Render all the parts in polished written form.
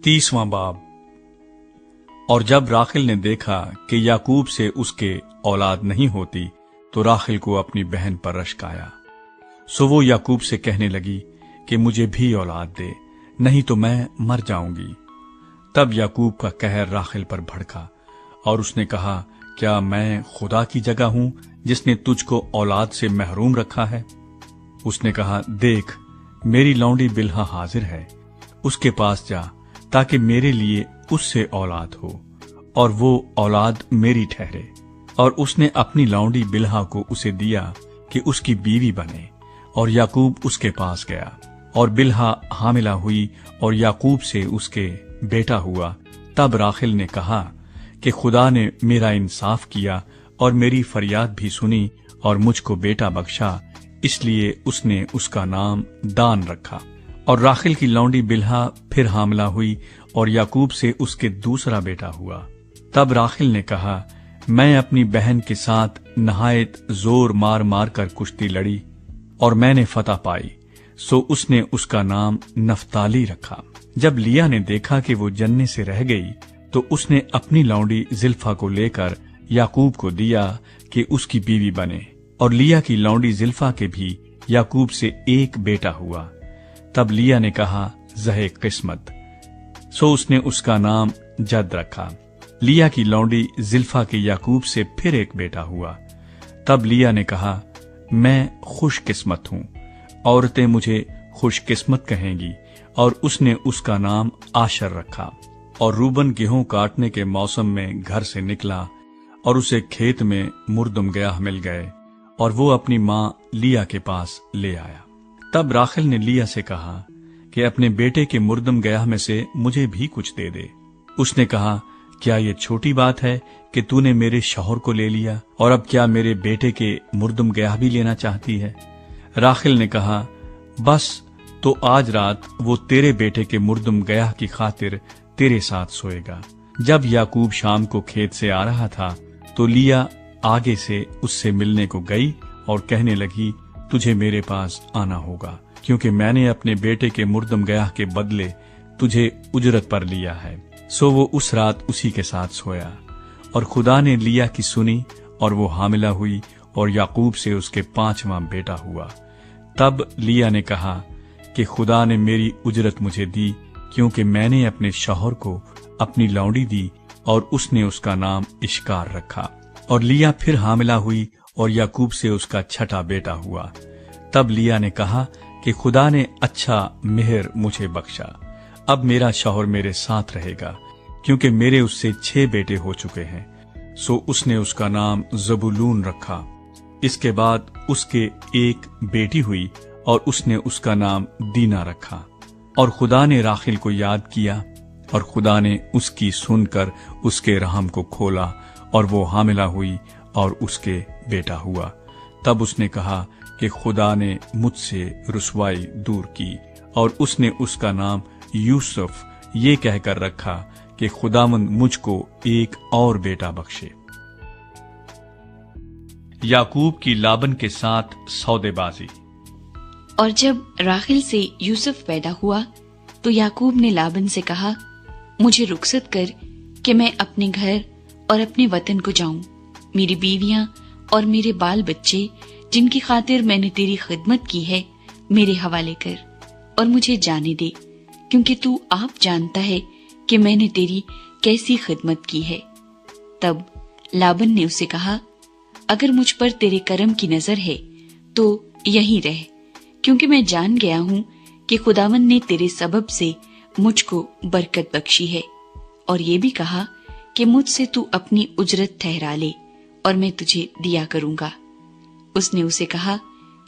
30वां बाब। और जब राखिल ने देखा कि याकूब से उसके औलाद नहीं होती तो राखिल को अपनी बहन पर रश्क आया। सो वो याकूब से कहने लगी कि मुझे भी औलाद दे, नहीं तो मैं मर जाऊंगी। तब याकूब का कहर राखिल पर भड़का और उसने कहा, क्या मैं खुदा की जगह हूं जिसने तुझको औलाद से महरूम रखा है? उसने कहा, देख मेरी लौंडी बिल्हा हाजिर है, उसके पास जा ताकि मेरे लिए उससे औलाद हो और वो औलाद मेरी ठहरे। और उसने अपनी लौंडी बिल्हा को उसे दिया कि उसकी बीवी बने, और याकूब उसके पास गया और बिल्हा हामिला हुई और याकूब से उसके बेटा हुआ। तब राखिल ने कहा कि खुदा ने मेरा इंसाफ किया और मेरी फरियाद भी सुनी और मुझको बेटा बख्शा, इसलिए उसने उसका नाम दान रखा। और राखिल की लौंडी बिल्हा फिर हामिला हुई और याकूब से उसके दूसरा बेटा हुआ। तब राखिल ने कहा, मैं अपनी बहन के साथ नहायत जोर मार मार कर कुश्ती लड़ी और मैंने फतह पाई, सो उसने उसका नाम नफ्ताली रखा। जब लिया ने देखा कि वो जन्ने से रह गई तो उसने अपनी लौंडी जिल्फा को लेकर याकूब को दिया कि उसकी बीवी बने। और लिया की लौंडी जिल्फा के भी याकूब से एक बेटा हुआ। तब लिया ने कहा, ज़हे किस्मत, सो उसने उसका नाम जद रखा। लिया की लौंडी जिल्फा के याकूब से फिर एक बेटा हुआ। तब लिया ने कहा, मैं खुश किस्मत हूं, औरतें मुझे खुश किस्मत कहेंगी, और उसने उसका नाम आशर रखा। और रूबन गेहूं काटने के मौसम में घर से निकला और उसे खेत में मुर्दम गयाह मिल गए और वो अपनी मां लिया के पास ले आया। तब राखिल ने लिया से कहा कि अपने बेटे के मुर्दम गयाह में से मुझे भी कुछ दे दे। उसने कहा, क्या ये छोटी बात है कि तूने मेरे शौहर को ले लिया, और अब क्या मेरे बेटे के मुर्दम गयाह भी लेना चाहती है? राखिल ने कहा, बस तो आज रात वो तेरे बेटे के मुर्दम गयाह की खातिर तेरे साथ सोएगा। जब याकूब शाम को खेत से आ रहा था तो लिया आगे से उससे मिलने को गई और कहने लगी, तुझे मेरे पास आना होगा, क्योंकि मैंने अपने बेटे के मुर्दम गयाह के बदले तुझे उजरत पर लिया है। सो वो उस रात उसी के साथ सोया। और खुदा ने लिया की सुनी और वो हामिला हुई और याकूब से उसके 5वां बेटा हुआ। तब लिया ने कहा कि खुदा ने मेरी उजरत मुझे दी, क्योंकि मैंने अपने शौहर को अपनी लौंडी दी और उसने उसका नाम इश्कार रखा। और लिया फिर हामिला हुई और याकूब से उसका 6ठा बेटा हुआ। तब लिया ने कहा कि खुदा ने अच्छा मेहर मुझे बख्शा, अब मेरा शौहर मेरे साथ रहेगा, क्योंकि मेरे उससे 6 बेटे हो चुके हैं। सो उसने उसका नाम जबूलून रखा। इसके बाद उसके एक बेटी हुई और उसने उसका नाम दीना रखा। और खुदा ने राखिल को याद किया और खुदा ने उसकी सुनकर उसके रहम को खोला और वो हामिला हुई और उसके बेटा हुआ। तब उसने कहा कि खुदा ने मुझसे रुसवाई दूर की, और उसने उसका नाम यूसुफ ये कहकर रखा कि खुदावंद मुझको एक और बेटा बख्शे। याकूब की लाबन के साथ सौदेबाजी। और जब राखिल से यूसुफ पैदा हुआ तो याकूब ने लाबन से कहा, मुझे रुखसत कर कि मैं अपने घर और अपने वतन को जाऊं। मेरी बीवियां और मेरे बाल बच्चे जिनकी खातिर मैंने तेरी खिदमत की है मेरे हवाले कर और मुझे जाने दे, क्योंकि तू आप जानता है कि मैंने तेरी कैसी खिदमत की है। तब लाबन ने उसे कहा, अगर मुझ पर तेरे करम की नजर है तो यहीं रह, क्योंकि मैं जान गया हूं कि खुदावंद ने तेरे सबब से मुझको बरकत बख्शी है, और ये भी कहा कि मुझसे तू अपनी उजरत ठहरा ले और मैं तुझे दिया करूंगा। उसने उसे कहा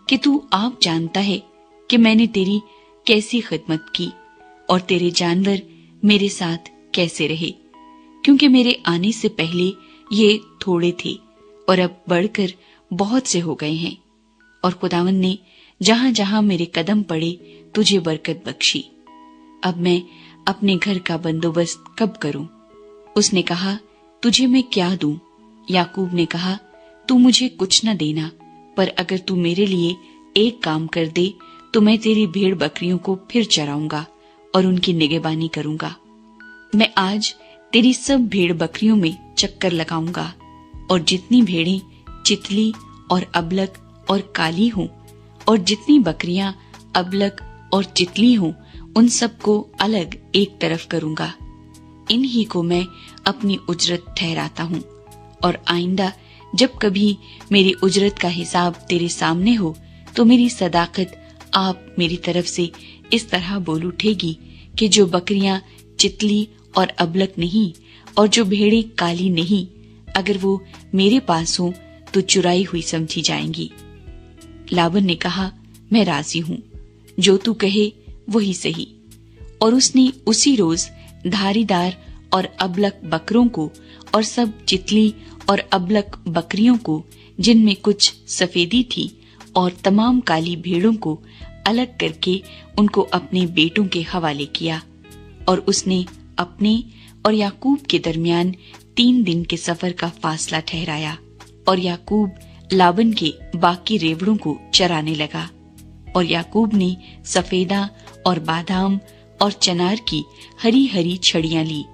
कि तू आप जानता है कि मैंने तेरी कैसी खिदमत की और तेरे जानवर मेरे साथ कैसे रहे, क्योंकि मेरे आने से पहले ये थोड़े थे और अब बढ़कर बहुत से हो गए हैं, और खुदावंद ने जहां जहां मेरे कदम पड़े तुझे बरकत बख्शी। अब मैं अपने घर का बंदोबस्त कब करूं? उसने कहा, तुझे मैं क्या दूं? याकूब ने कहा, तू मुझे कुछ न देना, पर अगर तू मेरे लिए एक काम कर दे तो मैं तेरी भेड़ बकरियों को फिर चराऊंगा और उनकी निगहबानी करूंगा। मैं आज तेरी सब भेड़ बकरियों में चक्कर लगाऊंगा, और जितनी भेड़ें चितली और अबलक और काली हों, और जितनी बकरियां अबलक और चितली हों, उन सबको अलग एक तरफ करूंगा। इन्हीं को मैं अपनी उजरत ठहराता हूँ, और आइंदा जब कभी मेरी उजरत का हिसाब तेरे सामने हो तो मेरी सदाकत आप मेरी तरफ से इस तरह बोल उठेगी कि जो बकरियां चितली और अबलक नहीं और जो भेड़ें काली नहीं, अगर वो मेरे पास हो तो चुराई हुई समझी जाएंगी। लाबन ने कहा, मैं राजी हूँ, जो तू कहे वही सही। और उसने उसी रोज धारीदार और अबलक बकरों को और सब चितली और अबलक बकरियों को, जिनमें कुछ सफेदी थी, और तमाम काली भेड़ों को अलग करके उनको अपने बेटों के हवाले किया। और उसने अपने और याकूब के दरमियान 3 दिन के सफर का फासला ठहराया, और याकूब लाबन के बाकी रेवड़ों को चराने लगा। और याकूब ने सफेदा और बादाम और चनार की हरी हरी छड़ियां ली,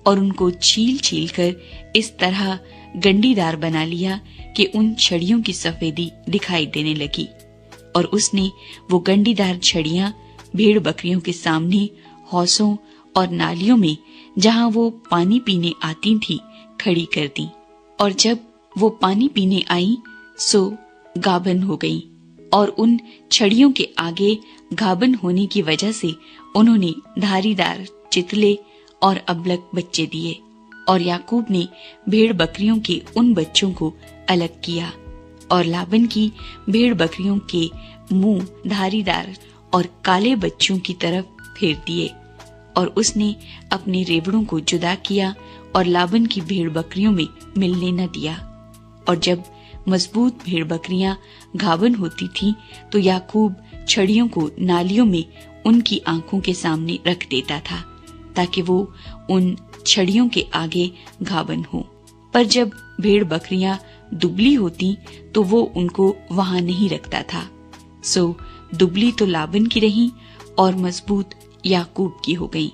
और उनको छील छील कर इस तरह गंडीदार बना लिया कि उन छड़ियों की सफेदी दिखाई देने लगी। और उसने वो गंडीदार छड़ियां भेड़ बकरियों के सामने हौसों और नालियों में, जहां वो पानी पीने आती थी, खड़ी कर दी। और जब वो पानी पीने आई सो गाभन हो गई, और उन छड़ियों के आगे गाभन होने की वजह से उन्होंने धारीदार चितले और अबलक बच्चे दिए। और याकूब ने भेड़ बकरियों के उन बच्चों को अलग किया, और लाबन की भेड़ बकरियों के मुंह धारीदार और काले बच्चों की तरफ फेर दिए। और उसने अपने रेवड़ों को जुदा किया और लाबन की भेड़ बकरियों में मिलने न दिया। और जब मजबूत भेड़ बकरियां गाभन होती थीं, तो याकूब छड़ियों को नालियों में उनकी आंखों के सामने रख देता था, ताकि वो उन छड़ियों के आगे गाभन हो। पर जब भेड़ बकरियां दुबली होती तो वो उनको वहां नहीं रखता था। सो दुबली तो लाबन की रही और मजबूत याकूब की हो गई।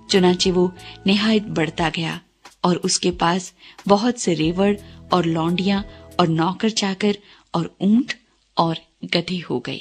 चुनाचे वो निहायत बढ़ता गया, और उसके पास बहुत से रेवड़ और लौंडियां और नौकर चाकर और ऊंट और गधे हो गए।